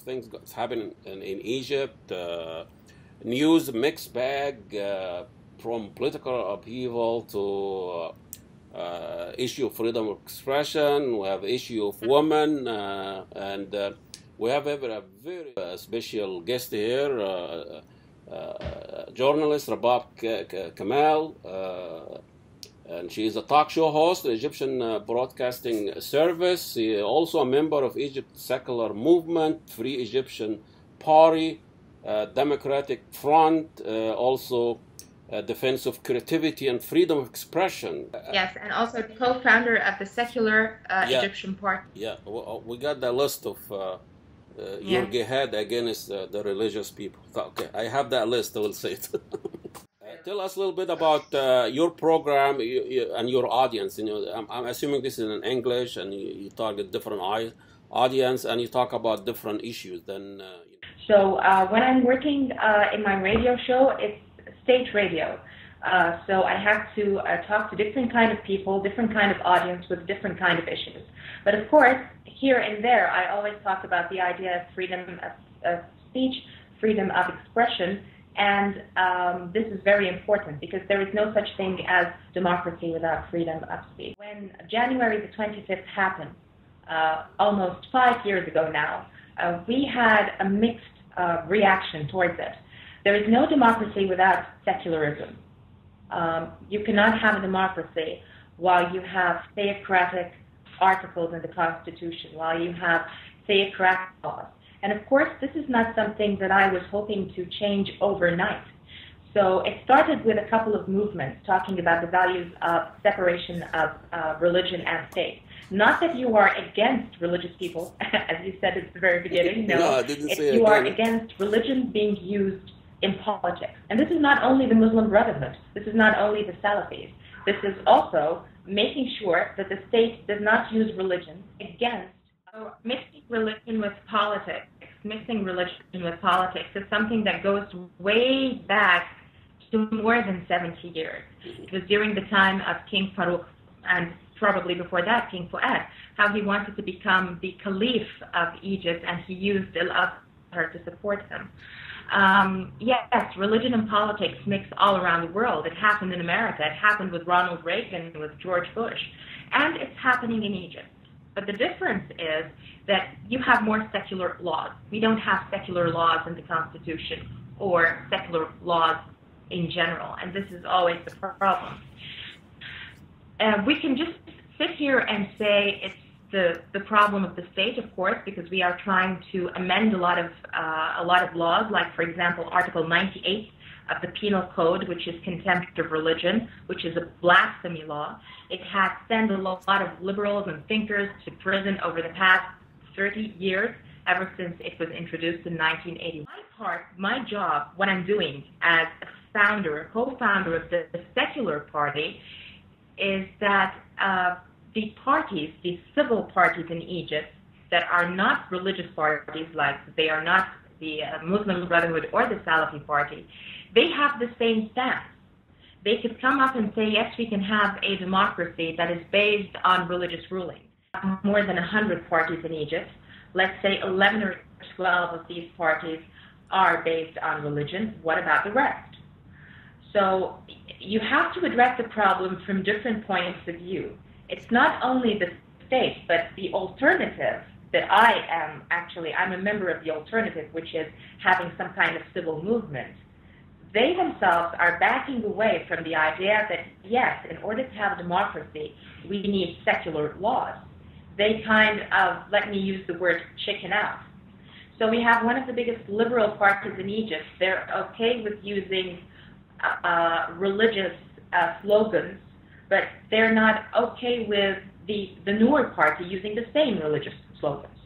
things that's happening in Egypt. News mixed bag, from political upheaval to issue of freedom of expression. We have issue of women, and we have a very special guest here, journalist Rabab Kamal, and she is a talk show host, the Egyptian Broadcasting Service. She is also a member of Egypt's secular movement, Free Egyptian Party, Democratic Front, also defense of creativity and freedom of expression. Yes, and also co-founder of the secular Egyptian Party. Yeah, we got the list of your jihad against the religious people. Okay, I have that list, I will say it. Tell us a little bit about your program and your audience. You know, I'm assuming this is in English, and you target different audience, and you talk about different issues. Then, So when I'm working in my radio show, it's state radio. So I have to talk to different kind of people, different kind of audience with different kind of issues. But of course, here and there, I always talk about the idea of freedom of speech, freedom of expression. And this is very important because there is no such thing as democracy without freedom of speech. When January the 25th happened, almost 5 years ago now, we had a mixed reaction towards it. There is no democracy without secularism. You cannot have a democracy while you have theocratic articles in the Constitution, while you have theocratic laws. And of course, this is not something that I was hoping to change overnight. So it started with a couple of movements talking about the values of separation of religion and state. Not that you are against religious people, as you said at the very beginning. No, I didn't say you are against religion being used in politics. And this is not only the Muslim Brotherhood. This is not only the Salafis. This is also making sure that the state does not use religion against. So mixing religion with politics, is something that goes way back to more than 70 years. It was during the time of King Farouk, and probably before that, King Fuad, how he wanted to become the Caliph of Egypt, and he used Al-Azhar to support him. Yes, religion and politics mix all around the world. It happened in America. It happened with Ronald Reagan, with George Bush, and it's happening in Egypt. But the difference is that you have more secular laws. We don't have secular laws in the Constitution or secular laws in general, and this is always the problem. We can just sit here and say it's the problem of the state, of course, because we are trying to amend a lot of laws, like, for example, Article 98 of the Penal Code, which is contempt of religion, which is a blasphemy law. It has sent a lot of liberals and thinkers to prison over the past 30 years, ever since it was introduced in 1980. My job, what I'm doing as a co-founder of the secular party, is that the parties, the civil parties in Egypt that are not religious parties, like they are not the Muslim Brotherhood or the Salafi Party, they have the same stance. They could come up and say, yes, we can have a democracy that is based on religious ruling. More than 100 parties in Egypt. Let's say 11 or 12 of these parties are based on religion. What about the rest? So you have to address the problem from different points of view. It's not only the state, but the alternative that I'm a member of the alternative, which is having some kind of civil movement. They themselves are backing away from the idea that, yes, in order to have a democracy, we need secular laws. They kind of, let me use the word, chicken out. So we have one of the biggest liberal parties in Egypt. They're okay with using religious slogans, but they're not okay with the Noor party using the same religious slogans.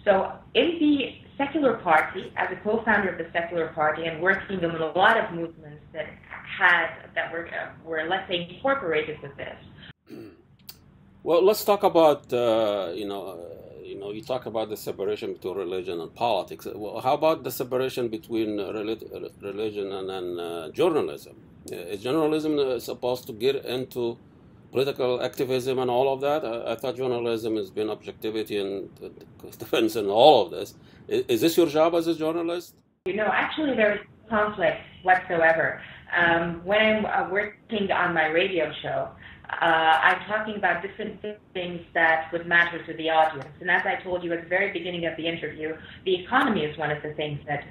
So in the secular party, as a co-founder of the secular party and working in a lot of movements that were let's say incorporated with this. Well, let's talk about you talk about the separation between religion and politics. Well, how about the separation between religion and journalism? Is journalism supposed to get into political activism and all of that. I thought journalism has been objectivity and defense and all of this. Is this your job as a journalist? Actually, there is no conflict whatsoever. When I'm working on my radio show, I'm talking about different things that would matter to the audience. And as I told you at the very beginning of the interview, the economy is one of the things that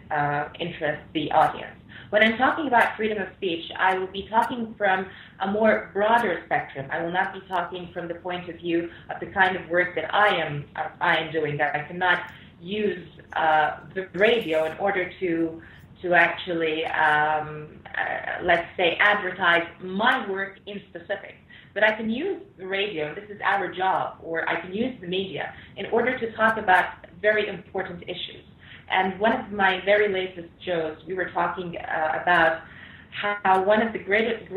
interests the audience. When I'm talking about freedom of speech, I will be talking from a more broader spectrum. I will not be talking from the point of view of the kind of work that I am doing. That I cannot use the radio in order to actually, let's say, advertise my work in specific. But I can use the radio, this is our job, or I can use the media in order to talk about very important issues. And one of my very latest shows, we were talking about how one of the greatest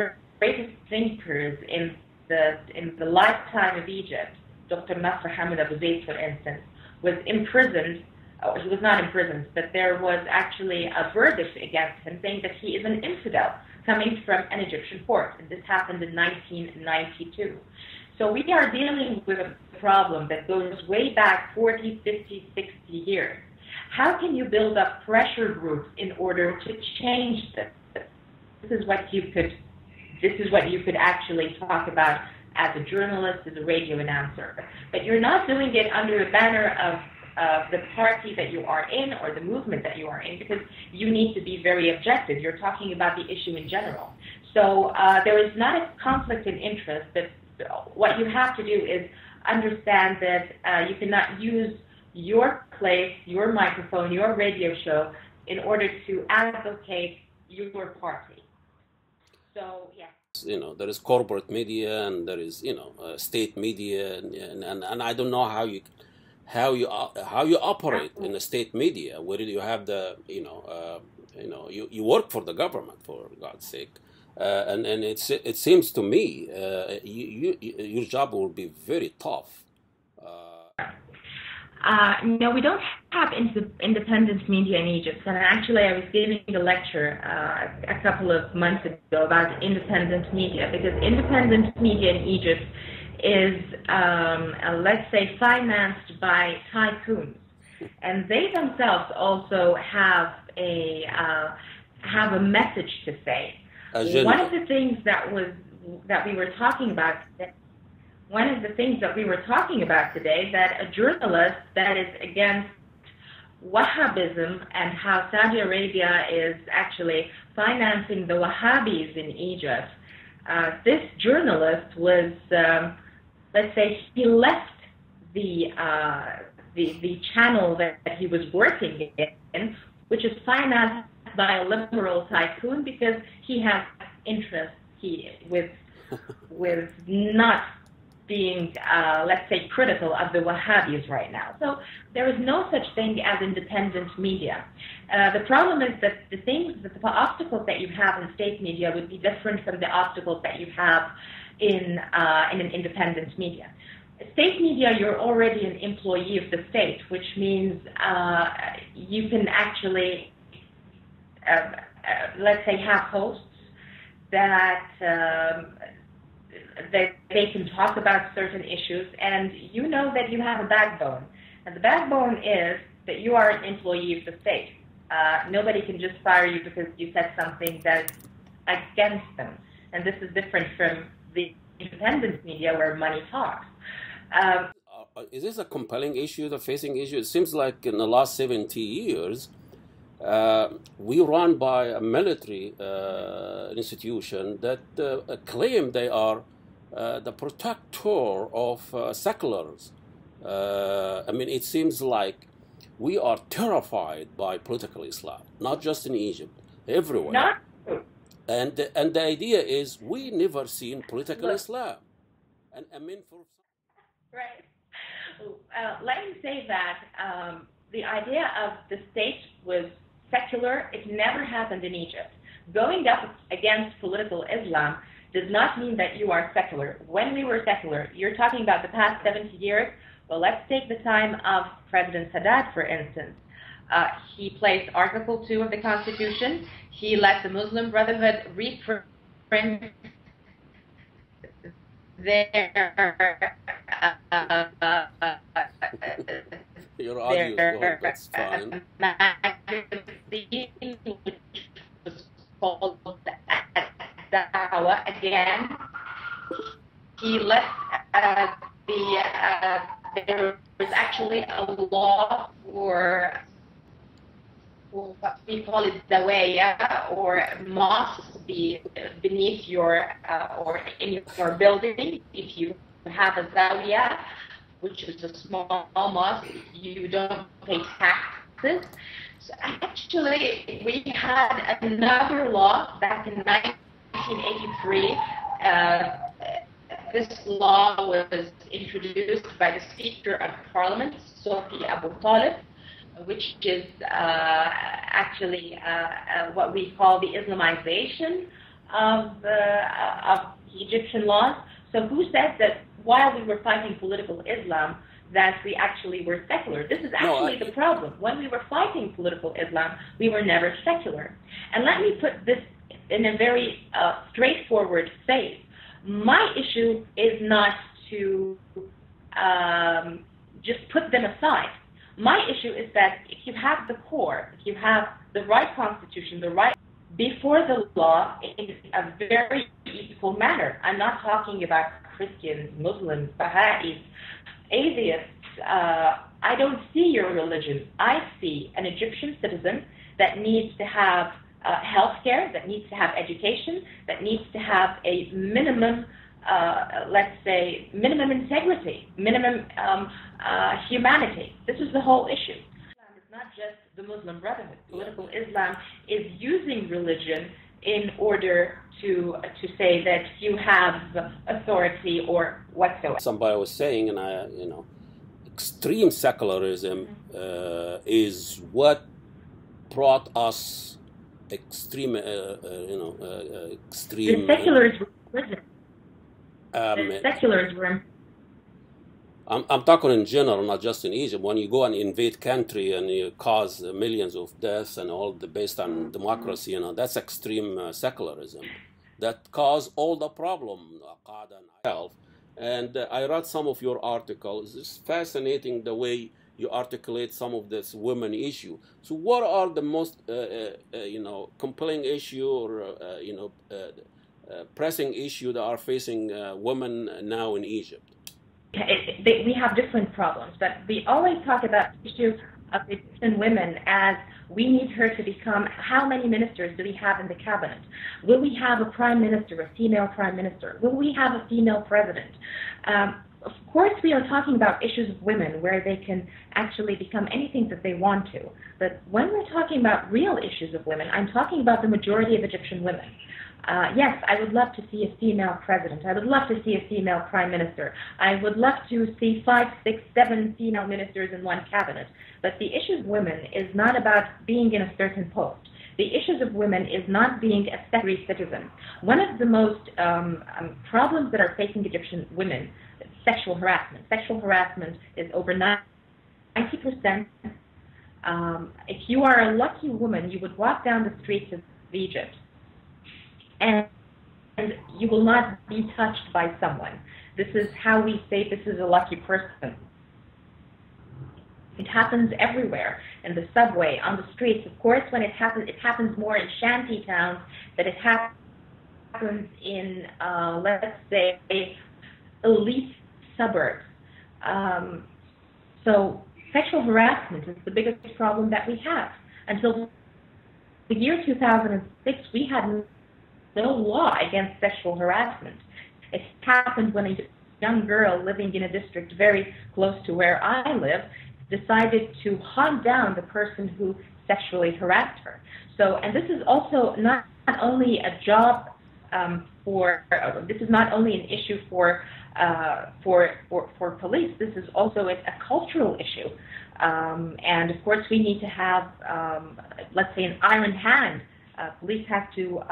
thinkers in the lifetime of Egypt, Dr. Nasser Hamid Abu Zaid, for instance, was imprisoned. He was not imprisoned, but there was actually a verdict against him saying that he is an infidel coming from an Egyptian court. And this happened in 1992. So we are dealing with a problem that goes way back 40, 50, 60 years. How can you build up pressure groups in order to change this? This is what you could actually talk about as a journalist, as a radio announcer. But you're not doing it under the banner of the party that you are in or the movement that you are in, because you need to be very objective. You're talking about the issue in general. So there is not a conflict of interest, but what you have to do is understand that you cannot use your place, your microphone, your radio show in order to advocate your party. So, yeah. There is corporate media and there is, state media, and I don't know how you operate in the state media, where you have the you work for the government, for God's sake, and it seems to me your job will be very tough. No, we don't have independent media in Egypt. And actually, I was giving a lecture a couple of months ago about independent media, because independent media in Egypt is, let's say, financed by tycoons, and they themselves also have a message to say. One of the things that we were talking about. One of the things that we were talking about today, that a journalist that is against Wahhabism and how Saudi Arabia is actually financing the Wahhabis in Egypt, this journalist was, let's say, he left the channel that he was working in, which is financed by a liberal tycoon, because he has interest with not being, let's say, critical of the Wahhabis right now. So there is no such thing as independent media. The problem is that the obstacles that you have in state media would be different from the obstacles that you have in an independent media. State media, you're already an employee of the state, which means you can actually, let's say, have hosts that they can talk about certain issues, and you know that you have a backbone. And the backbone is that you are an employee of the state. Nobody can just fire you because you said something that's against them. And this is different from the independent media where money talks. Is this a compelling issue, the facing issue? It seems like in the last 70 years, we run by a military institution that claim they are the protector of seculars. I mean, it seems like we are terrified by political Islam, not just in Egypt, everywhere. Not and the idea is we never seen political Islam. And I mean, right. Let me say that the idea of the state was secular. It never happened in Egypt. Going up against political Islam does not mean that you are secular. When we were secular, you're talking about the past 70 years. Well, let's take the time of President Sadat, for instance. He placed Article 2 of the Constitution. He let the Muslim Brotherhood reprint their Your audio is gone. That's fine. magazine, which was called Dawa again. He let there was actually a law for what we call it dawaya, or mosques beneath your or in your building. If you have a zawiya, which is a small mosque, you don't pay taxes. So actually, we had another law back in 1983. This law was introduced by the Speaker of Parliament, Sophie Abu Talib, which is actually what we call the Islamization of Egyptian laws. So who said that while we were fighting political Islam, that we actually were secular? This is actually the problem. When we were fighting political Islam, we were never secular. And let me put this in a very straightforward phase. My issue is not to just put them aside. My issue is that if you have the core, if you have the right constitution, the right before the law in a very equal manner. I'm not talking about Christians, Muslims, Baha'is, atheists. I don't see your religion. I see an Egyptian citizen that needs to have health care, that needs to have education, that needs to have a minimum, let's say, minimum integrity, minimum humanity. This is the whole issue. Islam is not just the Muslim Brotherhood. Political Islam is using religion in order to say that you have authority or whatsoever. Somebody was saying, and extreme secularism is what brought us extreme, extreme. The seculars were prison. The seculars were. I'm talking in general, not just in Egypt. When you go and invade country and you cause millions of deaths and all based on democracy, that's extreme secularism. That caused all the problem, health. And I read some of your articles. It's fascinating the way you articulate some of this women issue. So what are the most, compelling issue or, pressing issue that are facing women now in Egypt? We have different problems, but we always talk about the issue of Egyptian women as we need her to become, how many ministers do we have in the cabinet? Will we have a prime minister, a female prime minister? Will we have a female president? Of course, we are talking about issues of women where they can actually become anything that they want to. But when we're talking about real issues of women, I'm talking about the majority of Egyptian women. Yes, I would love to see a female president. I would love to see a female prime minister. I would love to see 5, 6, 7 female ministers in one cabinet. But the issue of women is not about being in a certain post. The issues of women is not being a secular citizen. One of the most problems that are facing Egyptian women is sexual harassment. Sexual harassment is over 90%. If you are a lucky woman, you would walk down the streets of Egypt and you will not be touched by someone. This is how we say this is a lucky person. It happens everywhere, in the subway, on the streets. Of course, when it happens more in shanty towns, but it happens in, let's say, elite suburbs. So sexual harassment is the biggest problem that we have. Until the year 2006, we had no law against sexual harassment. It happened when a young girl living in a district very close to where I live decided to hunt down the person who sexually harassed her. So, and this is also not only a job this is not only an issue for police. This is also a cultural issue. And of course, we need to have, let's say, an iron hand. Police have to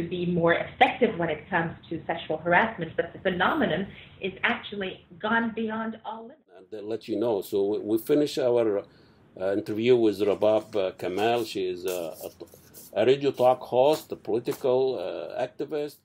be more effective when it comes to sexual harassment, but the phenomenon is actually gone beyond all limits. And I'll let you know. So we finish our interview with Rabab Kamal. She is a radio talk host, a political activist.